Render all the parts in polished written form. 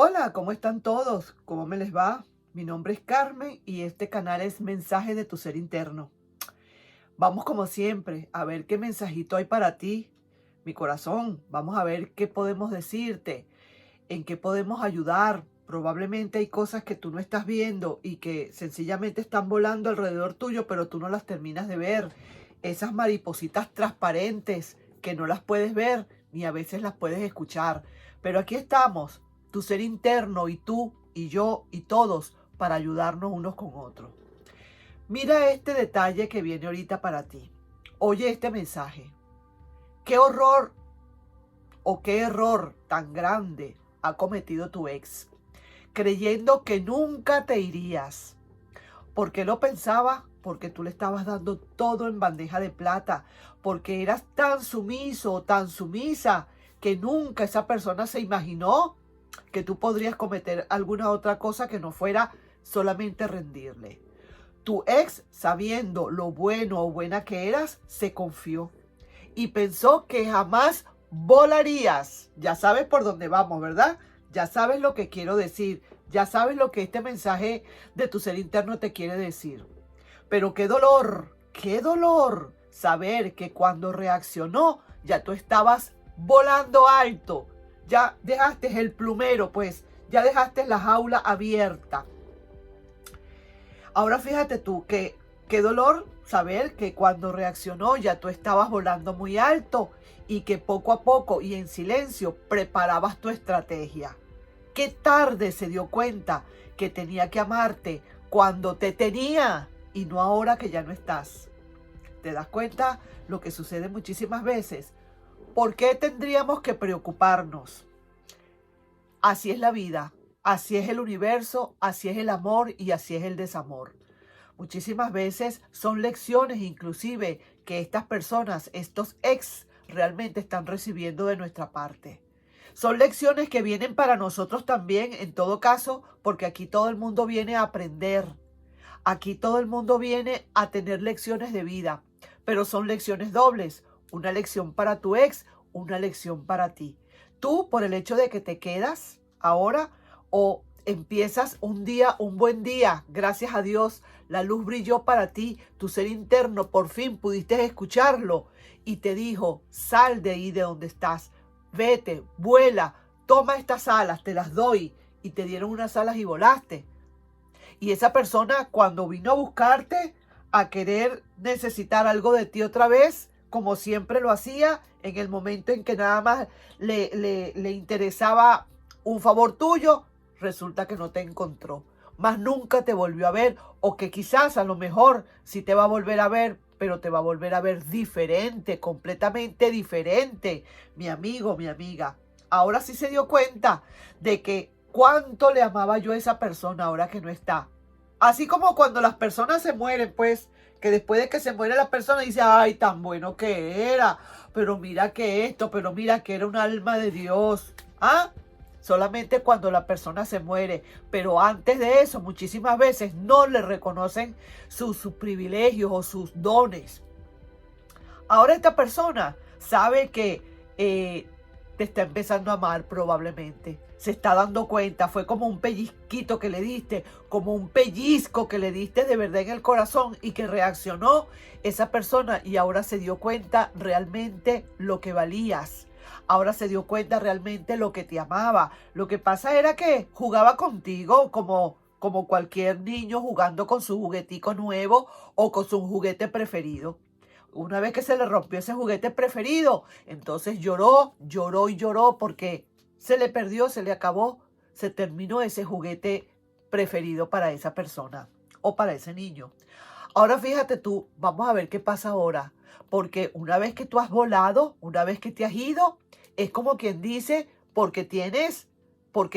Hola, ¿cómo están todos? ¿Cómo me les va? Mi nombre es Carmen y este canal es Mensaje de tu Ser Interno. Vamos como siempre a ver qué mensajito hay para ti, mi corazón. Vamos a ver qué podemos decirte, en qué podemos ayudar. Probablemente hay cosas que tú no estás viendo y que sencillamente están volando alrededor tuyo, pero tú no las terminas de ver. Esas maripositas transparentes que no las puedes ver ni a veces las puedes escuchar. Pero aquí estamos, tu ser interno y tú y yo y todos para ayudarnos unos con otros. Mira este detalle que viene ahorita para ti. Oye este mensaje. ¿Qué horror o qué error tan grande ha cometido tu ex, creyendo que nunca te irías? ¿Por qué lo pensaba? Porque tú le estabas dando todo en bandeja de plata, porque eras tan sumiso o tan sumisa que nunca esa persona se imaginó que tú podrías cometer alguna otra cosa que no fuera solamente rendirle. Tu ex, sabiendo lo bueno o buena que eras, se confió y pensó que jamás volarías. Ya sabes por dónde vamos, ¿verdad? Ya sabes lo que quiero decir. Ya sabes lo que este mensaje de tu ser interno te quiere decir. Pero qué dolor saber que cuando reaccionó ya tú estabas volando alto. Ya dejaste el plumero, pues, ya dejaste la jaula abierta. Ahora fíjate tú que qué dolor saber que cuando reaccionó ya tú estabas volando muy alto y que poco a poco y en silencio preparabas tu estrategia. Qué tarde se dio cuenta que tenía que amarte cuando te tenía y no ahora que ya no estás. ¿Te das cuenta lo que sucede muchísimas veces? ¿Por qué tendríamos que preocuparnos? Así es la vida, así es el universo, así es el amor y así es el desamor. Muchísimas veces son lecciones inclusive que estas personas, estos ex, realmente están recibiendo de nuestra parte. Son lecciones que vienen para nosotros también, en todo caso, porque aquí todo el mundo viene a aprender. Aquí todo el mundo viene a tener lecciones de vida, pero son lecciones dobles. Una lección para tu ex, una lección para ti. Tú, por el hecho de que te quedas ahora o empiezas un día, un buen día, gracias a Dios, la luz brilló para ti, tu ser interno, por fin pudiste escucharlo y te dijo, sal de ahí de donde estás, vete, vuela, toma estas alas, te las doy, y te dieron unas alas y volaste. Y esa persona cuando vino a buscarte, a querer necesitar algo de ti otra vez, como siempre lo hacía, en el momento en que nada más le interesaba un favor tuyo, resulta que no te encontró. Más nunca te volvió a ver, o que quizás a lo mejor sí te va a volver a ver, pero te va a volver a ver diferente, completamente diferente, mi amigo, mi amiga. Ahora sí se dio cuenta de que cuánto le amaba yo a esa persona ahora que no está. Así como cuando las personas se mueren, pues, que después de que se muere la persona dice, ay, tan bueno que era, pero mira que esto, pero mira que era un alma de Dios. ¿Ah? Solamente cuando la persona se muere, pero antes de eso muchísimas veces no le reconocen sus privilegios o sus dones. Ahora esta persona sabe que te está empezando a amar probablemente. Se está dando cuenta, fue como un pellizquito que le diste, como un pellizco que le diste de verdad en el corazón y que reaccionó esa persona y ahora se dio cuenta realmente lo que valías. Ahora se dio cuenta realmente lo que te amaba. Lo que pasa era que jugaba contigo como cualquier niño jugando con su juguetico nuevo o con su juguete preferido. Una vez que se le rompió ese juguete preferido, entonces lloró, lloró y lloró porque se le perdió, se le acabó, se terminó ese juguete preferido para esa persona o para ese niño. Ahora fíjate tú, vamos a ver qué pasa ahora, porque una vez que tú has volado, una vez que te has ido, es como quien dice, porque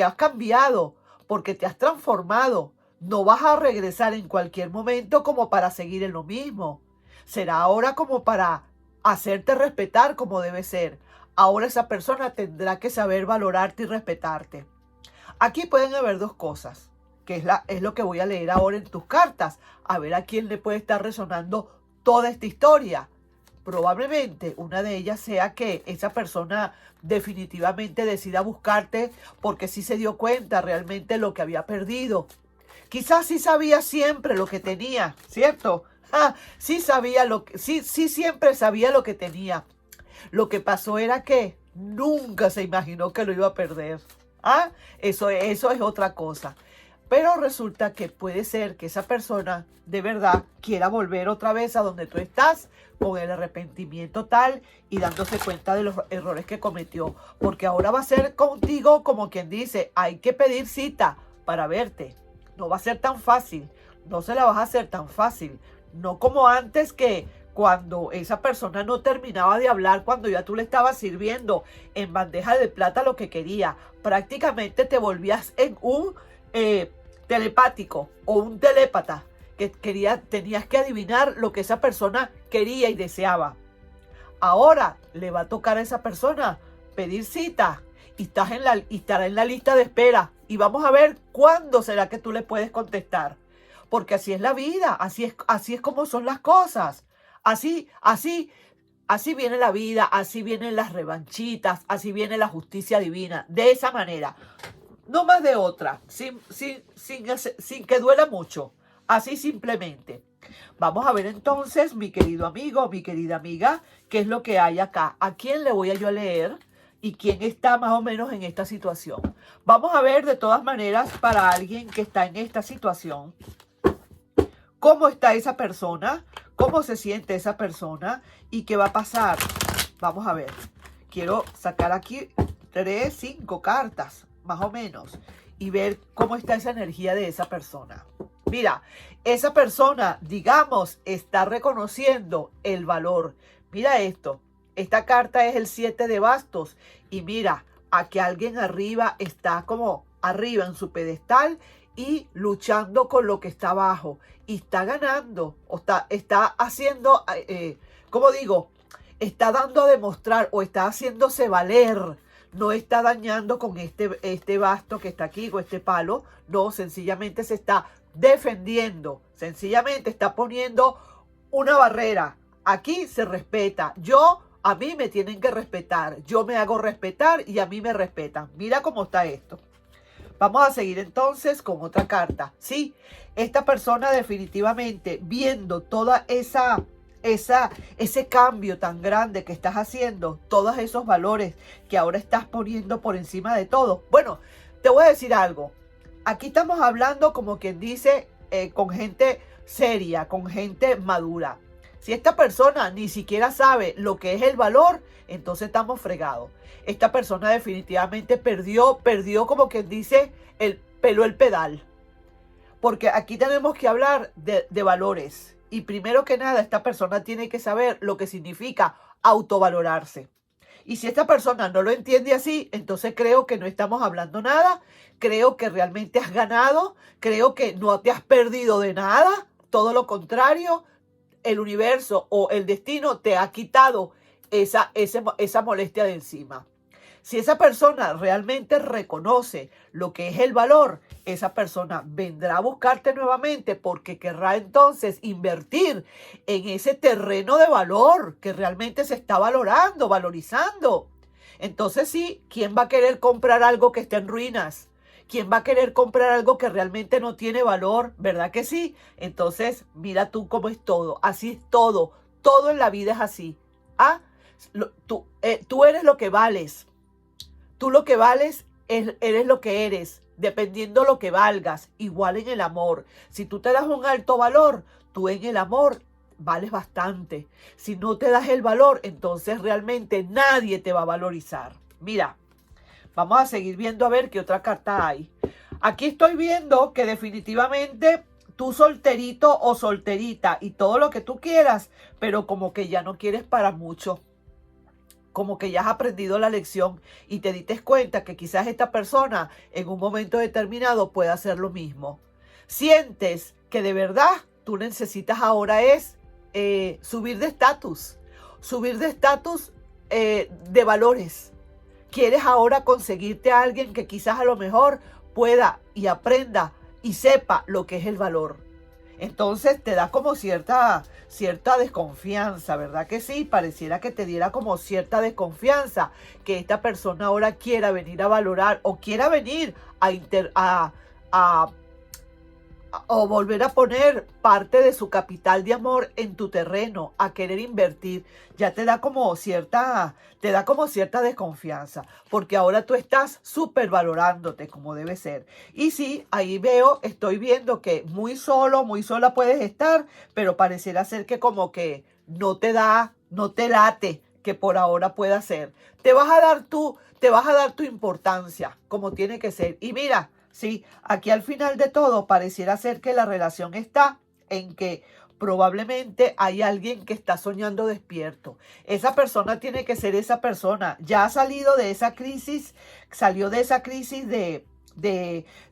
has cambiado, porque te has transformado. No vas a regresar en cualquier momento como para seguir en lo mismo. Será ahora como para hacerte respetar como debe ser. Ahora esa persona tendrá que saber valorarte y respetarte. Aquí pueden haber dos cosas, que es lo que voy a leer ahora en tus cartas. A ver a quién le puede estar resonando toda esta historia. Probablemente una de ellas sea que esa persona definitivamente decida buscarte porque sí se dio cuenta realmente lo que había perdido. Quizás sí sabía siempre lo que tenía, ¿cierto? Sí sabía sí siempre sabía lo que tenía. Lo que pasó era que nunca se imaginó que lo iba a perder. Eso es otra cosa. Pero resulta que puede ser que esa persona de verdad quiera volver otra vez a donde tú estás con el arrepentimiento tal y dándose cuenta de los errores que cometió. Porque ahora va a ser contigo como quien dice, hay que pedir cita para verte. No va a ser tan fácil, no se la vas a hacer tan fácil. No como antes que cuando esa persona no terminaba de hablar, cuando ya tú le estabas sirviendo en bandeja de plata lo que quería. Prácticamente te volvías en un telepático o un telépata que tenías que adivinar lo que esa persona quería y deseaba. Ahora le va a tocar a esa persona pedir cita y estará en la lista de espera y vamos a ver cuándo será que tú le puedes contestar. Porque así es la vida, así es como son las cosas. Así viene la vida, así vienen las revanchitas, así viene la justicia divina. De esa manera. No más de otra, sin que duela mucho, así simplemente. Vamos a ver entonces, mi querido amigo, mi querida amiga, qué es lo que hay acá. ¿A quién le voy a yo leer y quién está más o menos en esta situación? Vamos a ver de todas maneras para alguien que está en esta situación, cómo está esa persona, cómo se siente esa persona y qué va a pasar. Vamos a ver, quiero sacar aquí 5 cartas más o menos, y ver cómo está esa energía de esa persona. Mira, esa persona, digamos, está reconociendo el valor. Mira esto, esta carta es el 7 de bastos, y mira, aquí alguien arriba está como arriba en su pedestal y luchando con lo que está abajo, y está ganando, o está haciendo, como digo, está dando a demostrar, o está haciéndose valer. No está dañando con este basto que está aquí, o este palo. No, sencillamente se está defendiendo. Sencillamente está poniendo una barrera. Aquí se respeta. A mí me tienen que respetar. Yo me hago respetar y a mí me respetan. Mira cómo está esto. Vamos a seguir entonces con otra carta. Sí, esta persona definitivamente viendo toda ese cambio tan grande que estás haciendo, todos esos valores que ahora estás poniendo por encima de todo. Bueno, te voy a decir algo. Aquí estamos hablando como quien dice con gente seria, con gente madura. Si esta persona ni siquiera sabe lo que es el valor, entonces estamos fregados. Esta persona definitivamente perdió como quien dice el pedal. Porque aquí tenemos que hablar de valores. Y primero que nada, esta persona tiene que saber lo que significa autovalorarse. Y si esta persona no lo entiende así, entonces creo que no estamos hablando nada. Creo que realmente has ganado. Creo que no te has perdido de nada. Todo lo contrario, el universo o el destino te ha quitado esa molestia de encima. Si esa persona realmente reconoce lo que es el valor, esa persona vendrá a buscarte nuevamente porque querrá entonces invertir en ese terreno de valor que realmente se está valorizando. Entonces sí, ¿quién va a querer comprar algo que esté en ruinas? ¿Quién va a querer comprar algo que realmente no tiene valor? ¿Verdad que sí? Entonces, mira tú cómo es todo. Así es todo. Todo en la vida es así. Tú eres lo que vales. Tú lo que vales eres lo que eres, dependiendo lo que valgas, igual en el amor. Si tú te das un alto valor, tú en el amor vales bastante. Si no te das el valor, entonces realmente nadie te va a valorizar. Mira, vamos a seguir viendo a ver qué otra carta hay. Aquí estoy viendo que definitivamente tú solterito o solterita y todo lo que tú quieras, pero como que ya no quieres para mucho. Como que ya has aprendido la lección y te diste cuenta que quizás esta persona en un momento determinado pueda hacer lo mismo. Sientes que de verdad tú necesitas ahora es subir de estatus de valores. Quieres ahora conseguirte a alguien que quizás a lo mejor pueda y aprenda y sepa lo que es el valor. Entonces te da como cierta desconfianza, ¿verdad que sí? Pareciera que te diera como cierta desconfianza que esta persona ahora quiera venir a valorar o quiera venir a o volver a poner parte de su capital de amor en tu terreno, a querer invertir. Ya te da como cierta desconfianza, porque ahora tú estás súper valorándote como debe ser. Y sí, ahí estoy viendo que muy solo, muy sola puedes estar, pero pareciera ser que como que no te late que por ahora pueda ser. Te vas a dar tu importancia como tiene que ser. Y mira, sí, aquí al final de todo pareciera ser que la relación está en que probablemente hay alguien que está soñando despierto. Esa persona tiene que ser esa persona. Ya ha salido de esa crisis, salió de esa crisis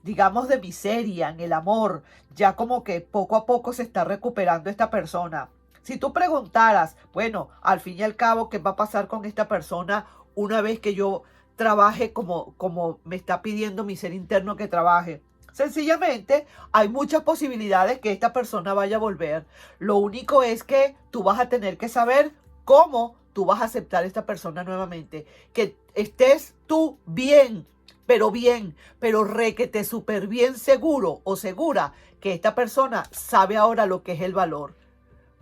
digamos, de miseria en el amor. Ya como que poco a poco se está recuperando esta persona. Si tú preguntaras, bueno, al fin y al cabo, ¿qué va a pasar con esta persona una vez que yo trabaje como me está pidiendo mi ser interno que trabaje? Sencillamente, hay muchas posibilidades que esta persona vaya a volver. Lo único es que tú vas a tener que saber cómo tú vas a aceptar a esta persona nuevamente. Que estés tú bien, pero requete súper bien seguro o segura que esta persona sabe ahora lo que es el valor.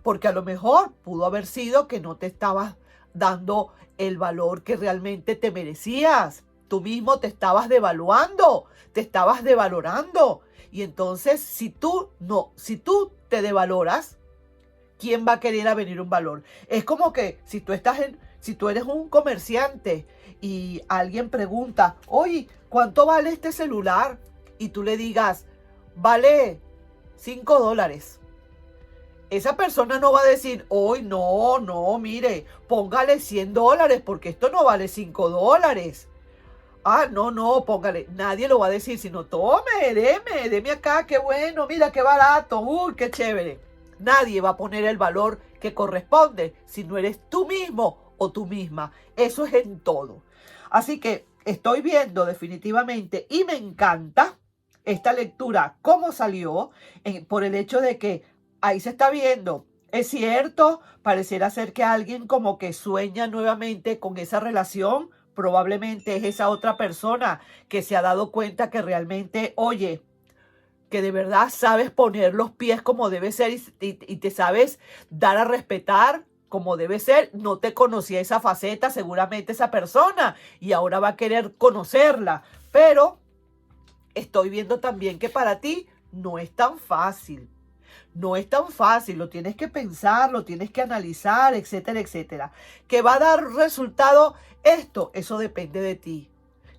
Porque a lo mejor pudo haber sido que no te estabas dando el valor que realmente te merecías. Tú mismo te estabas devaluando, te estabas devalorando. Y entonces, si tú te devaloras, ¿quién va a querer a venir un valor? Es como que si tú eres un comerciante y alguien pregunta, oye, ¿cuánto vale este celular? Y tú le digas, vale $5. Esa persona no va a decir, hoy no, mire, póngale $100 porque esto no vale $5. Ah, no, póngale. Nadie lo va a decir, sino tome, deme acá, qué bueno, mira qué barato, uy, qué chévere. Nadie va a poner el valor que corresponde si no eres tú mismo o tú misma. Eso es en todo. Así que estoy viendo definitivamente y me encanta esta lectura, cómo salió, por el hecho de que ahí se está viendo. Es cierto, pareciera ser que alguien como que sueña nuevamente con esa relación. Probablemente es esa otra persona que se ha dado cuenta que realmente, oye, que de verdad sabes poner los pies como debe ser y te sabes dar a respetar como debe ser. No te conocía esa faceta, seguramente esa persona, y ahora va a querer conocerla. Pero estoy viendo también que para ti no es tan fácil. No es tan fácil, lo tienes que pensar, lo tienes que analizar, etcétera, etcétera. ¿Que va a dar resultado esto? Eso depende de ti.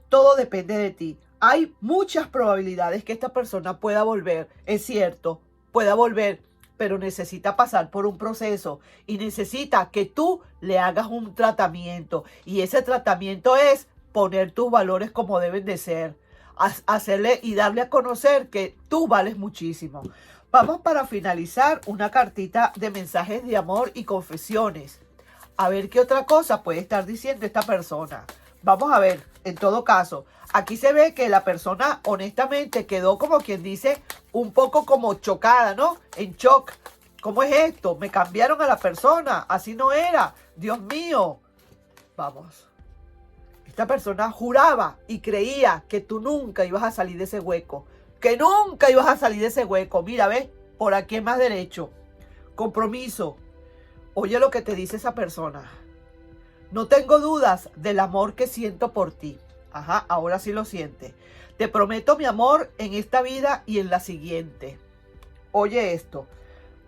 Todo depende de ti. Hay muchas probabilidades que esta persona pueda volver, es cierto, pueda volver, pero necesita pasar por un proceso y necesita que tú le hagas un tratamiento. Y ese tratamiento es poner tus valores como deben de ser, hacerle y darle a conocer que tú vales muchísimo. Vamos para finalizar una cartita de mensajes de amor y confesiones. A ver qué otra cosa puede estar diciendo esta persona. Vamos a ver, en todo caso, aquí se ve que la persona honestamente quedó como quien dice un poco como chocada, ¿no? En shock. ¿Cómo es esto? Me cambiaron a la persona, así no era. Dios mío. Vamos. Esta persona juraba y creía que tú nunca ibas a salir de ese hueco. Que nunca ibas a salir de ese hueco. Mira, ¿ves? Por aquí es más derecho. Compromiso. Oye lo que te dice esa persona. No tengo dudas del amor que siento por ti. Ajá, ahora sí lo sientes. Te prometo mi amor en esta vida y en la siguiente. Oye esto.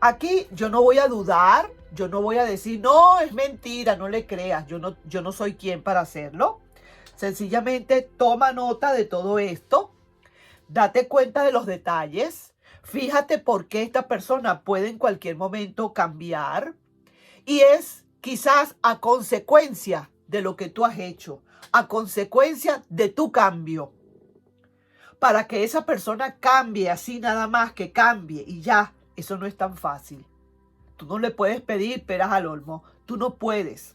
Aquí yo no voy a dudar. Yo no voy a decir, no, es mentira, no le creas. Yo no soy quien para hacerlo. Sencillamente toma nota de todo esto. Date cuenta de los detalles. Fíjate por qué esta persona puede en cualquier momento cambiar. Y es quizás a consecuencia de lo que tú has hecho. A consecuencia de tu cambio. Para que esa persona cambie así nada más, que cambie y ya. Eso no es tan fácil. Tú no le puedes pedir peras al olmo. Tú no puedes.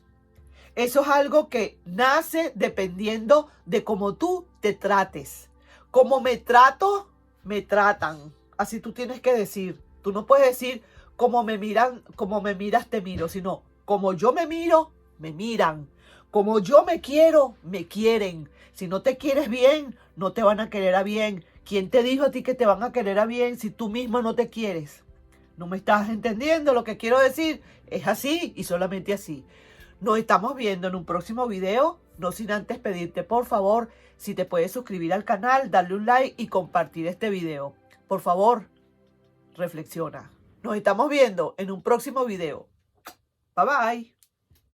Eso es algo que nace dependiendo de cómo tú te trates. Como me trato, me tratan. Así tú tienes que decir. Tú no puedes decir como me miras, te miro, sino como yo me miro, me miran. Como yo me quiero, me quieren. Si no te quieres bien, no te van a querer a bien. ¿Quién te dijo a ti que te van a querer a bien si tú mismo no te quieres? ¿No me estás entendiendo lo que quiero decir? Es así y solamente así. Nos estamos viendo en un próximo video. No sin antes pedirte, por favor, si te puedes suscribir al canal, darle un like y compartir este video. Por favor, reflexiona. Nos estamos viendo en un próximo video. Bye bye.